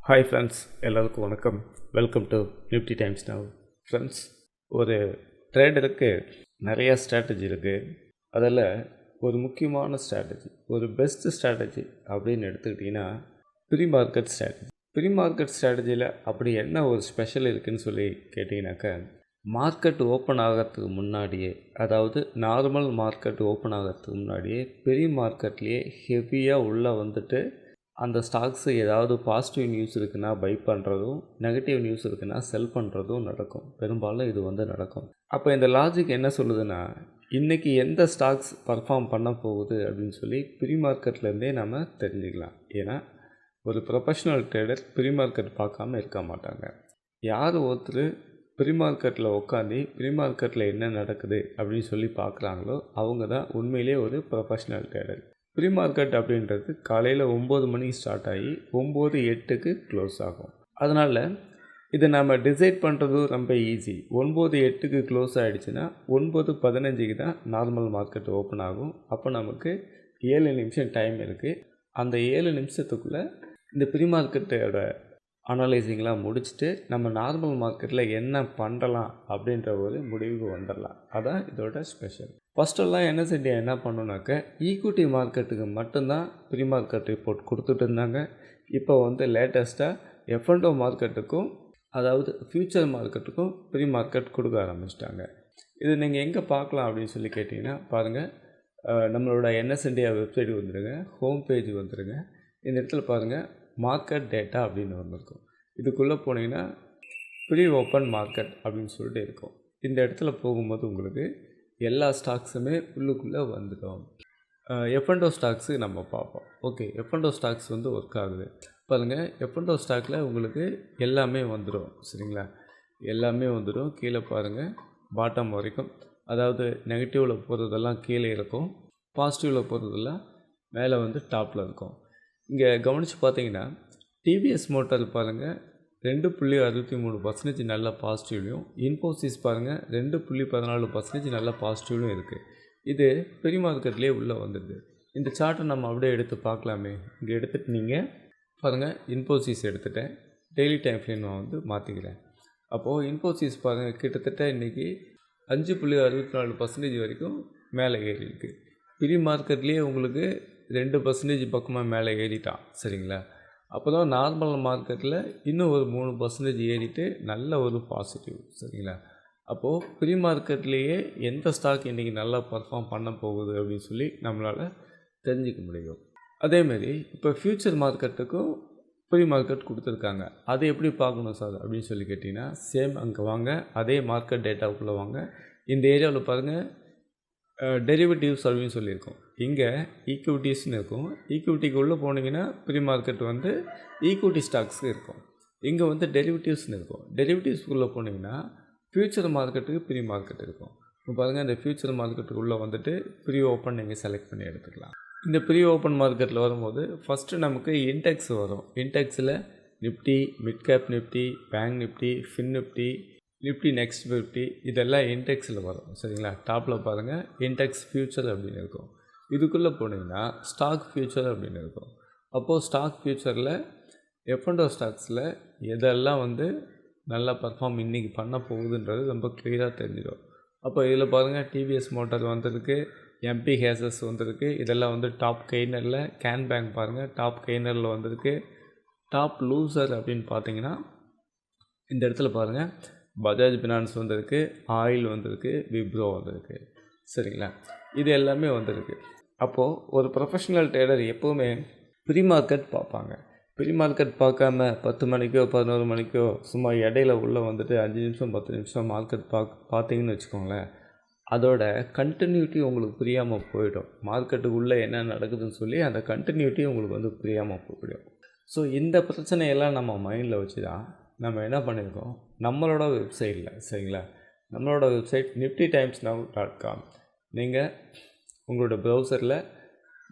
Hi friends, எல்லாருக்கும் வணக்கம். Welcome to Nifty times now. Friends, ஒரு ட்ரேடருக்கு நிறையா ஸ்ட்ராட்டஜி இருக்குது. அதில் ஒரு முக்கியமான ஸ்ட்ராட்டஜி, ஒரு பெஸ்ட் ஸ்ட்ராட்டஜி அப்படின்னு எடுத்துக்கிட்டிங்கன்னா pre market strategy. Pre market ஸ்ட்ராட்டஜியில் அப்படி என்ன ஒரு ஸ்பெஷல் இருக்குதுன்னு சொல்லி கேட்டிங்கனாக்கா, மார்க்கெட் ஓப்பன் ஆகிறதுக்கு முன்னாடியே, அதாவது நார்மல் மார்க்கெட் ஓப்பன் ஆகிறதுக்கு முன்னாடியே ப்ரீ மார்க்கெட்லேயே ஹெவியாக உள்ளே வந்துட்டு அந்த ஸ்டாக்ஸு ஏதாவது பாசிட்டிவ் நியூஸ் இருக்குன்னா பை பண்ணுறதும், நெகட்டிவ் நியூஸ் இருக்குன்னா செல் பண்ணுறதும் நடக்கும். பெரும்பாலும் இது நடக்கும். அப்போ இந்த லாஜிக் என்ன சொல்லுதுன்னா, இன்றைக்கி எந்த ஸ்டாக்ஸ் பர்ஃபார்ம் பண்ண போகுது அப்படின்னு சொல்லி ப்ரீ மார்க்கெட்லேருந்தே நம்ம தெரிஞ்சுக்கலாம். ஏன்னா ஒரு ப்ரொஃபஷ்னல் ட்ரேடர் ப்ரீ மார்க்கெட் பார்க்காம இருக்க மாட்டாங்க. யார் ஒருத்தர் ப்ரீ மார்க்கெட்டில் உட்காந்து ப்ரீ மார்க்கெட்டில் என்ன நடக்குது அப்படின்னு சொல்லி பார்க்குறாங்களோ அவங்க தான் உண்மையிலே ஒரு ப்ரொஃபஷ்னல் ட்ரேடர். ப்ரீ மார்க்கெட் அப்படின்றது காலையில் 9 மணிக்கு ஸ்டார்ட் ஆகி 9:08க்கு க்ளோஸ் ஆகும். அதனால் இதை நம்ம டிசைட் பண்ணுறதும் ரொம்ப ஈஸி. 9:08க்கு க்ளோஸ் ஆகிடுச்சுன்னா 9:15க்கு தான் நார்மல் மார்க்கெட் ஓப்பன் ஆகும். அப்போ நமக்கு 7 நிமிஷம் டைம் இருக்குது. அந்த 7 நிமிஷத்துக்குள்ளே இந்த ப்ரீ மார்க்கெட்டோட அனலைசிங்லாம் முடிச்சுட்டு நம்ம நார்மல் மார்க்கெட்டில் என்ன பண்ணலாம் அப்படின்ற ஒரு முடிவுக்கு வந்துடலாம். அதான் இதோட ஸ்பெஷல். ஃபஸ்ட்டெல்லாம் என்எஸ்இன்டியா என்ன பண்ணுனாக்க, ஈக்விட்டி மார்க்கெட்டுக்கு மட்டும்தான் ப்ரீ மார்க்கெட் ரிப்போர்ட் கொடுத்துட்டு இருந்தாங்க. இப்போ லேட்டஸ்ட்டாக எஃப்என்டோ மார்க்கெட்டுக்கும், அதாவது ஃப்யூச்சர் மார்க்கெட்டுக்கும் ப்ரீ மார்க்கெட் கொடுக்க ஆரம்பிச்சிட்டாங்க. இது நீங்கள் எங்கே பார்க்கலாம் அப்படின்னு சொல்லி கேட்டிங்கன்னா, பாருங்கள், நம்மளோட என்எஸ்இன்டியா வெப்சைட் வந்துடுங்க, ஹோம் பேஜ் வந்துடுங்க. இந்த இடத்துல பாருங்கள், மார்க்கெட் டேட்டா அப்படின்னு வந்திருக்கும். இதுக்குள்ளே போனீங்கன்னா ப்ரீ ஓப்பன் மார்க்கெட் அப்படின்னு சொல்லிட்டு இருக்கும். இந்த இடத்துல போகும்போது உங்களுக்கு எல்லா ஸ்டாக்ஸுமே உள்ளுக்குள்ளே வந்துடும். எஃப்என்டோ ஸ்டாக்ஸு நம்ம பார்ப்போம். ஓகே, எஃப்என்டோ ஸ்டாக்ஸ் ஒர்க் ஆகுது பாருங்கள். எஃப்என்டோ ஸ்டாக்கில் உங்களுக்கு எல்லாமே வந்துடும். சரிங்களா, எல்லாமே வந்துடும். கீழே பாருங்கள், பாட்டம் வரைக்கும், அதாவது நெகட்டிவில் போகிறதெல்லாம் கீழே இருக்கும், பாசிட்டிவில் போகிறதெல்லாம் மேலே டாப்பில் இருக்கும். இங்கே கவனித்து பார்த்தீங்கன்னா டிவிஎஸ் மோட்டார் பாருங்கள் 2.63% நல்ல பாசிட்டிவ்லையும், இன்ஃபோசிஸ் பாருங்கள் 2.14% நல்ல பாசிட்டிவ்லையும் இருக்குது. இது ப்ரீ மார்க்கெட்லேயே உள்ளே வந்துடுது. இந்த சார்ட்டை நம்ம அப்படியே எடுத்து பார்க்கலாமே. இங்கே எடுத்துகிட்டு நீங்கள் பாருங்கள், இன்ஃபோசிஸ் எடுத்துகிட்டேன், டெய்லி டைம் ஃப்ரேம் நான் மாற்றிக்கிறேன். அப்போது இன்ஃபோசிஸ் பாருங்கள், கிட்டத்தட்ட இன்றைக்கி 5.64% வரைக்கும் மேலே ஏறி இருக்குது. ப்ரீ மார்க்கெட்லேயே உங்களுக்கு 2% பக்கமாக மேலே ஏறிட்டான். சரிங்களா, அப்போ தான் நார்மல் மார்க்கெட்டில் இன்னும் ஒரு 3% ஏறிட்டு நல்ல ஒரு பாசிட்டிவ். சரிங்களா, அப்போது ப்ரீ மார்க்கெட்லேயே எந்த ஸ்டாக் இன்றைக்கி நல்லா பர்ஃபார்ம் பண்ண போகுது அப்படின்னு சொல்லி நம்மளால் தெரிஞ்சிக்க முடியும். அதேமாரி இப்போ ஃப்யூச்சர் மார்க்கெட்டுக்கும் ப்ரீ மார்க்கெட் கொடுத்துருக்காங்க. அதை எப்படி பார்க்கணும் சார் அப்படின்னு சொல்லி கேட்டிங்கன்னா, சேம் அங்கே வாங்க, அதே மார்க்கெட் டேட்டாவுக்குள்ளே வாங்க. இந்த ஏரியாவில் பாருங்கள், டெரிவேட்டிவ்ஸ் அப்படின்னு சொல்லியிருக்கோம். இங்கே ஈக்விட்டிஸ்னு இருக்கும். ஈக்விட்டிக்கு உள்ளே போனீங்கன்னா ப்ரீ மார்க்கெட் ஈக்விட்டி ஸ்டாக்ஸுக்கு இருக்கும். இங்கே டெரிவேட்டிவ்ஸ்னு இருக்கும். டெரிவேட்டிவ்ஸ்க்குள்ளே போனீங்கன்னா ஃப்யூச்சர் மார்க்கெட்டுக்கு ப்ரீ மார்க்கெட் இருக்கும். இப்போ பாருங்கள், இந்த ஃப்யூச்சர் மார்க்கெட்டுக்குள்ளே ப்ரீ ஓப்பன் நீங்கள் செலக்ட் பண்ணி எடுத்துக்கலாம். இந்த ப்ரீ ஓப்பன் மார்க்கெட்டில் வரும்போது ஃபஸ்ட்டு நமக்கு இன்டெக்ஸ் வரும். இன்டெக்ஸில் Nifty, mid cap Nifty, bank Nifty, fin Nifty, Nifty next 50 இதெல்லாம் இன்டெக்ஸில் வரும். சரிங்களா, டாப்பில் பாருங்கள் இன்டெக்ஸ் ஃப்யூச்சர் அப்படின்னு இருக்கும். இதுக்குள்ளே போனீங்கன்னா ஸ்டாக் ஃப்யூச்சர் அப்படின்னு இருக்கும். அப்போது ஸ்டாக் ஃப்யூச்சரில் எஃப்என்டோ ஸ்டாக்ஸில் எதெல்லாம் நல்லா பர்ஃபார்ம் இன்றைக்கி பண்ண போகுதுன்றது ரொம்ப கிளியராக தெரிஞ்சிடும். அப்போ இதில் பாருங்கள், டிவிஎஸ் மோட்டார் வந்திருக்கு, எம்பி ஹேசஸ் வந்திருக்கு. இதெல்லாம் டாப் கெய்னரில். கேன் பேங்க் பாருங்கள், டாப் கெய்னரில் வந்திருக்கு. டாப் லூசர் அப்படின்னு பார்த்தீங்கன்னா இந்த இடத்துல பாருங்கள், பஜாஜ் ஃபினான்ஸ் வந்திருக்கு, ஆயில் வந்திருக்கு, விப்ரோ வந்திருக்கு. சரிங்களா, இது எல்லாமே வந்திருக்கு. அப்போது ஒரு ப்ரொஃபஷ்னல் ட்ரேடர் எப்போவுமே ப்ரீ மார்க்கெட் பார்ப்பாங்க. ப்ரீ மார்க்கெட் பார்க்காம 10 மணிக்கோ 11 மணிக்கோ சும்மா இடையில உள்ளே 5 நிமிஷம் 10 நிமிஷம் மார்க்கெட் பார்த்தீங்கன்னு வச்சுக்கோங்களேன், அதோட கண்டினியூட்டி உங்களுக்கு புரியாமல் போயிடும். மார்க்கெட்டுக்குள்ளே என்ன நடக்குதுன்னு சொல்லி அந்த கண்டினியூட்டி உங்களுக்கு புரியாமல் போயிடும். ஸோ இந்த பிரச்சனையெல்லாம் நம்ம மைண்டில் வச்சு தான் நம்ம என்ன பண்ணியிருக்கோம், நம்மளோட வெப்சைட்டில், சரிங்களா, நம்மளோட வெப்சைட் niftytimesnow.com. நீங்கள் உங்களோட ப்ரௌசரில்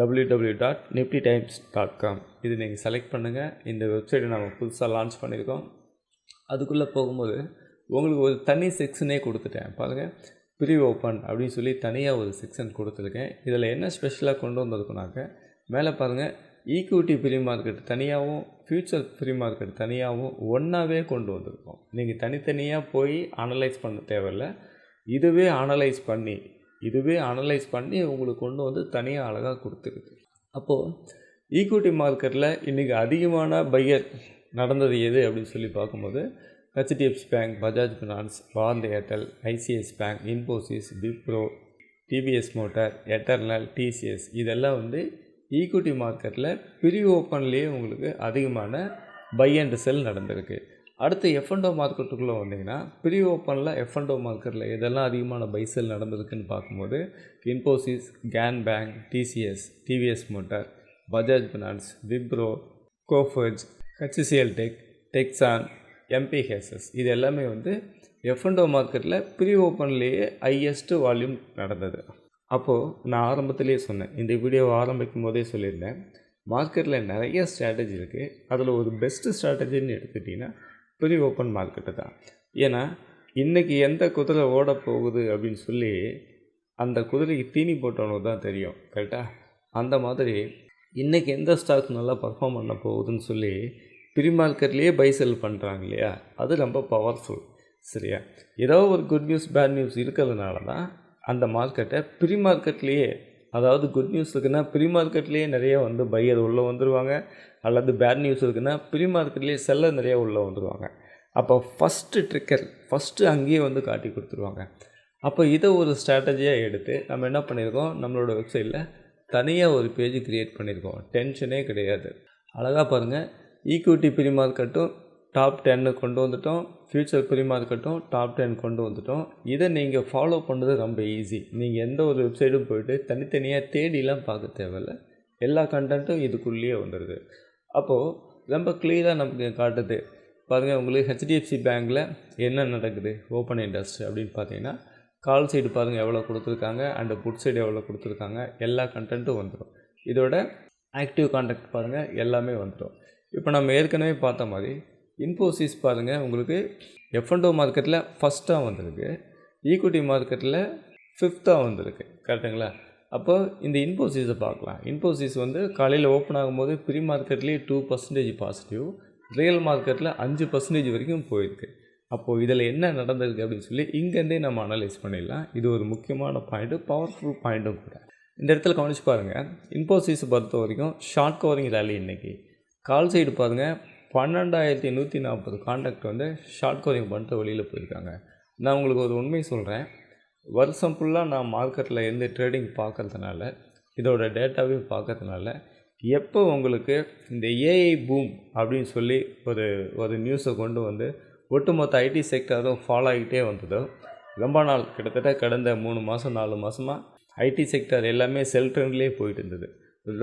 www.niftytimes.com இது நீங்கள் செலக்ட் பண்ணுங்கள். இந்த வெப்சைட்டை நம்ம புதுசாக லான்ச் பண்ணியிருக்கோம். அதுக்குள்ளே போகும்போது உங்களுக்கு ஒரு தனி செக்ஷனே கொடுத்துட்டேன். பாருங்கள், ப்ரீ ஓப்பன் அப்படின்னு சொல்லி தனியாக ஒரு செக்ஷன் கொடுத்துருக்கேன். இதில் என்ன ஸ்பெஷலாக கொண்டு வந்திருக்கோனாக்க, மேலே பாருங்கள், ஈக்விட்டி ப்ரீ மார்க்கெட் தனியாகவும் ஃப்யூச்சர் ப்ரீ மார்க்கெட் தனியாகவும் ஒன்றாவே கொண்டு வந்திருக்கோம். நீங்கள் தனித்தனியாக போய் அனலைஸ் பண்ண தேவையில்ல. இதுவே அனலைஸ் பண்ணி உங்களுக்கு கொண்டு வந்து தனியாக அழகாக கொடுத்துருக்கு. அப்போது ஈக்விட்டி மார்க்கெட்டில் இன்றைக்கி அதிகமான பையர் நடந்தது எது அப்படின்னு சொல்லி பார்க்கும்போது HDFC bank, Bajaj finance, Bharti Airtel, ICICI bank, Infosys, Wipro, TVS motor, Eternal, TCS இதெல்லாம் வந்து ஈக்விட்டி மார்க்கெட்டில் ப்ரீ ஓப்பன்லேயே உங்களுக்கு அதிகமான பை அண்ட் செல் நடந்திருக்கு. அடுத்து F&O மார்க்கெட்டுக்குள்ளே வந்தீங்கன்னா ப்ரீ ஓப்பனில் F&O மார்க்கெட்டில் எதெல்லாம் அதிகமான பை செல் நடந்திருக்குன்னு பார்க்கும்போது Infosys, Can Bank, TCS, TVS motor, Bajaj finance, Wipro, Coforge, HCL tech, டெக்ஸான், MPHSS இது எல்லாமே வந்து F&O மார்க்கெட்டில் ப்ரீ ஓப்பன்லேயே ஹையஸ்ட்டு வால்யூம் நடந்தது. அப்போது நான் ஆரம்பத்திலேயே சொன்னேன், இந்த வீடியோவை ஆரம்பிக்கும் போதே சொல்லியிருந்தேன், மார்க்கெட்டில் நிறைய ஸ்ட்ராட்டஜி இருக்குது. அதில் ஒரு பெஸ்ட்டு ஸ்ட்ராட்டஜின்னு எடுத்துக்கிட்டிங்கன்னா ப்ரீ ஓப்பன் மார்க்கெட்டு தான். ஏன்னா இன்றைக்கி எந்த குதிரை ஓட போகுது அப்படின்னு சொல்லி அந்த குதிரைக்கு தீனி போட்டவனுக்கு தான் தெரியும். கரெக்டாக? அந்த மாதிரி இன்றைக்கி எந்த ஸ்டாக் நல்லா பர்ஃபார்ம் பண்ண போகுதுன்னு சொல்லி ப்ரீ மார்க்கெட்லேயே பை செல் பண்ணுறாங்க இல்லையா, அது ரொம்ப பவர்ஃபுல். சரியா? ஏதோ ஒரு குட் நியூஸ் பேட் நியூஸ் இருக்கிறதுனால தான் அந்த மார்க்கெட்டை ப்ரீ மார்க்கெட்லேயே, அதாவது குட் நியூஸ் இருக்குன்னா ப்ரீ மார்க்கெட்லேயே நிறைய வந்து பையர் உள்ளே வந்துடுவாங்க, அல்லது பேட் நியூஸ் இருக்குன்னா ப்ரீ மார்க்கெட்லேயே செல்லர் நிறைய உள்ளே வந்துடுவாங்க. அப்போ ஃபஸ்ட்டு அங்கேயே வந்து காட்டி கொடுத்துருவாங்க. அப்போ இதை ஒரு ஸ்ட்ராட்டஜியாக எடுத்து நம்ம என்ன பண்ணியிருக்கோம், நம்மளோட வெப்சைட்டில் தனியாக ஒரு பேஜ் க்ரியேட் பண்ணியிருக்கோம். டென்ஷனே கிடையாது. அழகாக பாருங்கள், ஈக்விட்டி ப்ரீ மார்க்கெட்டும் டாப் 10 கொண்டு வந்துட்டோம், ஃப்யூச்சர் ப்ரீ மார்க்கெட்டும் டாப் 10 கொண்டு வந்துட்டோம். இதை நீங்கள் ஃபாலோ பண்ணுறது ரொம்ப ஈஸி. நீங்கள் எந்த ஒரு வெப்சைட்டும் போய்ட்டு தனித்தனியாக தேடிலாம் பார்க்க தேவையில்லை. எல்லா கண்டென்ட்டும் இதுக்குள்ளேயே வந்துடுது. அப்போது ரொம்ப கிளியராக நமக்கு காட்டுது. பாருங்கள், உங்களுக்கு HDFC பேங்க்கில் என்ன நடக்குது ஓப்பன் இன்ட்ரெஸ்ட் அப்படின்னு பார்த்தீங்கன்னா, கால் சைடு பாருங்கள் எவ்வளோ கொடுத்துருக்காங்க, அண்டு புட் சைடு எவ்வளோ கொடுத்துருக்காங்க, எல்லா கண்டென்ட்டும் வந்துடும். இதோட ஆக்டிவ் கான்டாக்ட் பாருங்கள் எல்லாமே வந்துடும். இப்போ நம்ம ஏற்கனவே பார்த்த மாதிரி இன்ஃபோசிஸ் பாருங்கள், உங்களுக்கு F&O மார்க்கெட்டில் ஃபஸ்ட்டாக வந்திருக்கு, ஈக்விட்டி மார்க்கெட்டில் 5th வந்திருக்கு. கரெக்டுங்களா? அப்போ இந்த இன்ஃபோசிஸை பார்க்கலாம். இன்ஃபோசிஸ் வந்து காலையில் ஓப்பன் ஆகும்போது ப்ரீ மார்க்கெட்லேயே 2% பாசிட்டிவ், ரியல் மார்க்கெட்டில் 5% வரைக்கும் போயிருக்கு. அப்போது இதில் என்ன நடந்திருக்கு அப்படின்னு சொல்லி இங்கேருந்தே நம்ம அனலைஸ் பண்ணிடலாம். இது ஒரு முக்கியமான பாயிண்ட்டு, பவர்ஃபுல் பாயிண்ட்டும் கூட. இந்த இடத்துல கவனித்து பாருங்கள், இன்ஃபோசிஸை பொறுத்த வரைக்கும் ஷார்ட் கவரிங் ரேலி இன்றைக்கி. கால் சைடு பாருங்கள், 12,140 கான்டாக்ட் வந்து ஷார்ட் கவரிங் பண்ணிட்டு வெளியில் போயிருக்காங்க. நான் உங்களுக்கு ஒரு உண்மை சொல்கிறேன், வருஷம் ஃபுல்லாக நான் மார்க்கெட்டில் இருந்து ட்ரேடிங் பார்க்கறதுனால, இதோட டேட்டாவையும் பார்க்கறதுனால, எப்போ உங்களுக்கு இந்த ஏஐ பூம் அப்படின்னு சொல்லி ஒரு நியூஸை கொண்டு வந்து ஒட்டுமொத்த ஐடி செக்டரும் ஃபாலோ ஆகிட்டே வந்ததோ, ரொம்ப நாள் கிட்டத்தட்ட கடந்த 3 மாதம் 4 மாதமாக ஐடி செக்டர் எல்லாமே செல் ட்ரெண்ட்லேயே போயிட்டு இருந்தது.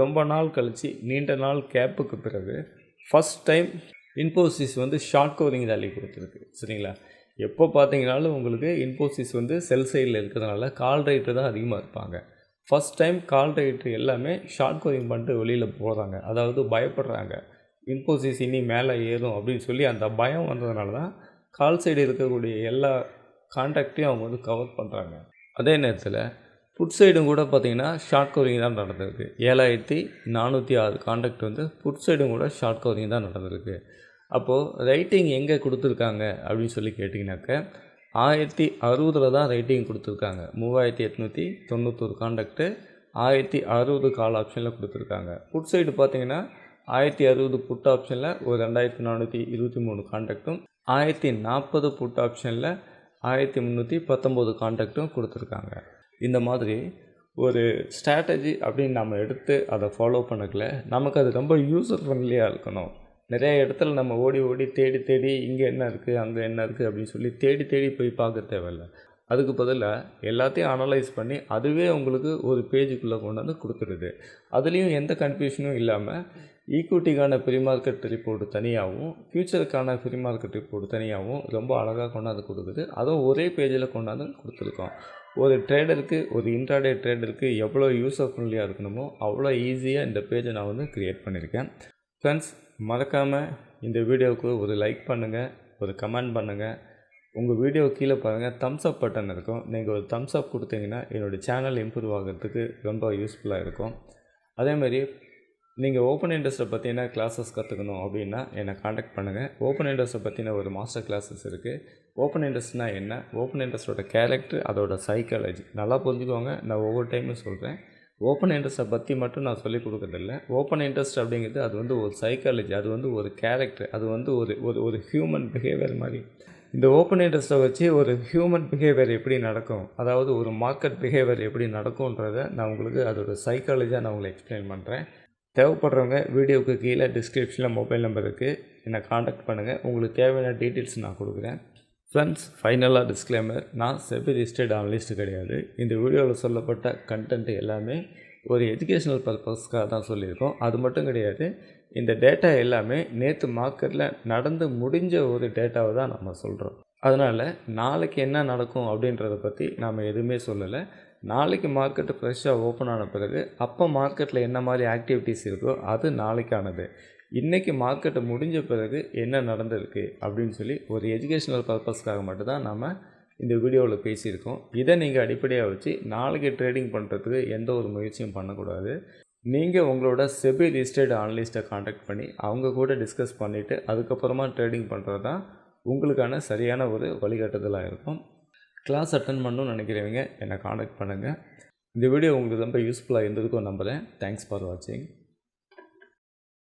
ரொம்ப நாள் கழித்து நீண்ட நாள் கேப்புக்கு பிறகு ஃபஸ்ட் டைம் இன்ஃபோசிஸ் வந்து ஷார்ட் கவரிங் ரேலி கொடுத்துருக்கு. சரிங்களா? எப்போ பார்த்தீங்கனாலும் உங்களுக்கு இன்ஃபோசிஸ் வந்து செல் சைடில் இருக்கிறதுனால கால் ரேட்டு தான் அதிகமாக இருப்பாங்க. ஃபஸ்ட் டைம் கால் ரேட்டு எல்லாமே ஷார்ட் கவரிங் பண்ணிட்டு வெளியில் போகிறாங்க. அதாவது பயப்படுறாங்க, இன்ஃபோசிஸ் இனி மேலே ஏறும் அப்படின்னு சொல்லி அந்த பயம் வந்ததுனால தான் கால் சைடு இருக்கக்கூடிய எல்லா கான்டாக்டையும் அவங்க வந்து கவர் பண்ணுறாங்க. அதே நேரத்தில் புட் சைடும் கூட பார்த்திங்கன்னா ஷார்ட் கவரிங் தான் நடந்திருக்கு. 7,406 கான்டாக்ட் வந்து புட் சைடும் கூட ஷார்ட் கவரிங் தான் நடந்திருக்கு. அப்போது ரைட்டிங் எங்கே கொடுத்துருக்காங்க அப்படின்னு சொல்லி கேட்டிங்கனாக்க 1060 தான் ரைட்டிங் கொடுத்துருக்காங்க. 3891 கான்டாக்டு 1060 கால் ஆப்ஷனில் கொடுத்துருக்காங்க. புட் சைடு பார்த்திங்கன்னா 1060 புட் ஆப்ஷனில் ஒரு 2423 கான்டாக்டும், 1040 புட் ஆப்ஷனில் 1319 கான்டாக்டும் கொடுத்துருக்காங்க. இந்த மாதிரி ஒரு ஸ்ட்ராட்டஜி அப்படின்னு நம்ம எடுத்து அதை ஃபாலோ பண்ணக்கல, நமக்கு அது ரொம்ப யூசர் ஃப்ரெண்ட்லியாக இருக்கணும். நிறைய இடத்துல நம்ம ஓடி தேடி இங்கே என்ன இருக்குது அங்கே என்ன இருக்குது அப்படின்னு சொல்லி தேடி போய் பார்க்க தேவையில்ல. அதுக்கு பதிலாக எல்லாத்தையும் அனலைஸ் பண்ணி அதுவே உங்களுக்கு ஒரு பேஜுக்குள்ளே கொண்டு வந்து கொடுத்துருது. அதுலேயும் எந்த கன்ஃபியூஷனும் இல்லாமல் ஈக்விட்டிக்கான ப்ரீ மார்க்கெட் ரிப்போர்ட் தனியாகவும் ஃப்யூச்சருக்கான ப்ரீ மார்க்கெட் ரிப்போர்ட் தனியாகவும் ரொம்ப அழகாக கொண்டாந்து கொடுக்குது. அதுவும் ஒரே பேஜில் கொண்டாந்து கொடுத்துருக்கோம். ஒரு ட்ரேடருக்கு, ஒரு இன்ட்ராடே ட்ரேடருக்கு எவ்வளோ யூசர் ஃப்ரெண்ட்லியாக இருக்கணுமோ அவ்வளோ ஈஸியாக இந்த பேஜை நான் வந்து க்ரியேட் பண்ணியிருக்கேன். ஃப்ரெண்ட்ஸ், மறக்காமல் இந்த வீடியோவுக்கு ஒரு லைக் பண்ணுங்கள், ஒரு கமெண்ட் பண்ணுங்கள். உங்கள் வீடியோ கீழே பாருங்கள், தம்ஸ் அப் பட்டன் இருக்கும். நீங்கள் ஒரு தம்ஸ் அப் கொடுத்தீங்கன்னா என்னோடய சேனல் இம்ப்ரூவ் ஆகிறதுக்கு ரொம்ப யூஸ்ஃபுல்லாக இருக்கும். அதேமாதிரி நீங்கள் ஓப்பன் இன்ட்ரெஸ்ட்டை பற்றின கிளாஸஸ் கற்றுக்கணும் அப்படின்னா என்னை காண்டாக்ட் பண்ணுங்கள். ஓப்பன் இன்ட்ரெஸ்ட்டை பற்றின ஒரு மாஸ்டர் கிளாஸஸ் இருக்குது. ஓப்பன் இன்ட்ரெஸ்ட்னால் என்ன, ஓப்பன் இன்ட்ரெஸ்ட்டோட கேரக்டர், அதோட சைக்காலஜி நல்லா புரிஞ்சுக்கோங்க. நான் ஒவ்வொரு டைமும் சொல்கிறேன். ஓப்பன் இன்ட்ரெஸ்ட்டை பற்றி மட்டும் நான் சொல்லிக் கொடுக்குறதில்ல. ஓப்பன் இன்ட்ரெஸ்ட் அப்படிங்கிறது அது வந்து ஒரு சைக்காலஜி, அது வந்து ஒரு கேரக்டர், அது வந்து ஒரு ஹியூமன் பிஹேவியர் மாதிரி. இந்த ஓப்பன் இன்ட்ரெஸ்ட்டை வச்சு ஒரு ஹியூமன் பிஹேவியர் எப்படி நடக்கும், அதாவது ஒரு மார்க்கெட் பிஹேவியர் எப்படி நடக்கும்ன்றதை நான் உங்களுக்கு அதோட சைக்காலஜியாக நான் உங்களுக்கு எக்ஸ்பிளைன் பண்ணுறேன். தேவைப்படுறவங்க வீடியோவுக்கு கீழே டிஸ்கிரிப்ஷனில் மொபைல் நம்பர் இருக்குது, என்னை காண்டாக்ட் பண்ணுங்கள். உங்களுக்கு தேவையான டீட்டெயில்ஸ் நான் கொடுக்குறேன். ஃப்ரெண்ட்ஸ், ஃபைனலாக டிஸ்க்ளைமர், நான் செபி ரிஜிஸ்டர்ட் அனலிஸ்ட் கிடையாது. இந்த வீடியோவில் சொல்லப்பட்ட கண்டென்ட் எல்லாமே ஒரு எஜுகேஷ்னல் பர்பஸ்க்காக தான் சொல்லியிருக்கோம். அது மட்டும் கிடையாது, இந்த டேட்டா எல்லாமே நேற்று மார்க்கெட்டில் நடந்து முடிஞ்ச ஒரு டேட்டாவை தான் நம்ம சொல்கிறோம். அதனால் நாளைக்கு என்ன நடக்கும் அப்படின்றத பற்றி நாம் எதுவுமே சொல்லலை. நாளைக்கு மார்க்கெட்டு ஃப்ரெஷ்ஷாக ஓப்பன் ஆன பிறகு அப்போ மார்க்கெட்டில் என்ன மாதிரி ஆக்டிவிட்டீஸ் இருக்கோ அது நாளைக்கானது. இன்றைக்கி மார்க்கெட்டு முடிஞ்ச பிறகு என்ன நடந்திருக்கு அப்படின்னு சொல்லி ஒரு எஜுகேஷ்னல் பர்பஸ்க்காக மட்டும்தான் நம்ம இந்த வீடியோவில் பேசியிருக்கோம். இதை நீங்கள் அடிப்படையாக வச்சு நாளைக்கு ட்ரேடிங் பண்ணுறதுக்கு எந்த ஒரு முயற்சியும் பண்ணக்கூடாது. நீங்கள் உங்களோட செபி ரிஜிஸ்டர்ட் அனலிஸ்ட்டை காண்டாக்ட் பண்ணி அவங்க கூட டிஸ்கஸ் பண்ணிவிட்டு அதுக்கப்புறமா ட்ரேடிங் பண்ணுறது தான் உங்களுக்கான சரியான ஒரு வழிகாட்டுதலாக இருக்கும். கிளாஸ் அட்டன் பண்ணணும்னு நினைக்கிறவங்க என்னை காண்டாக்ட் பண்ணுங்கள். இந்த வீடியோ உங்களுக்கு ரொம்ப யூஸ்ஃபுல்லாக இருந்ததுக்கும் நம்புகிறேன். தேங்க்ஸ் ஃபார் வாட்சிங்.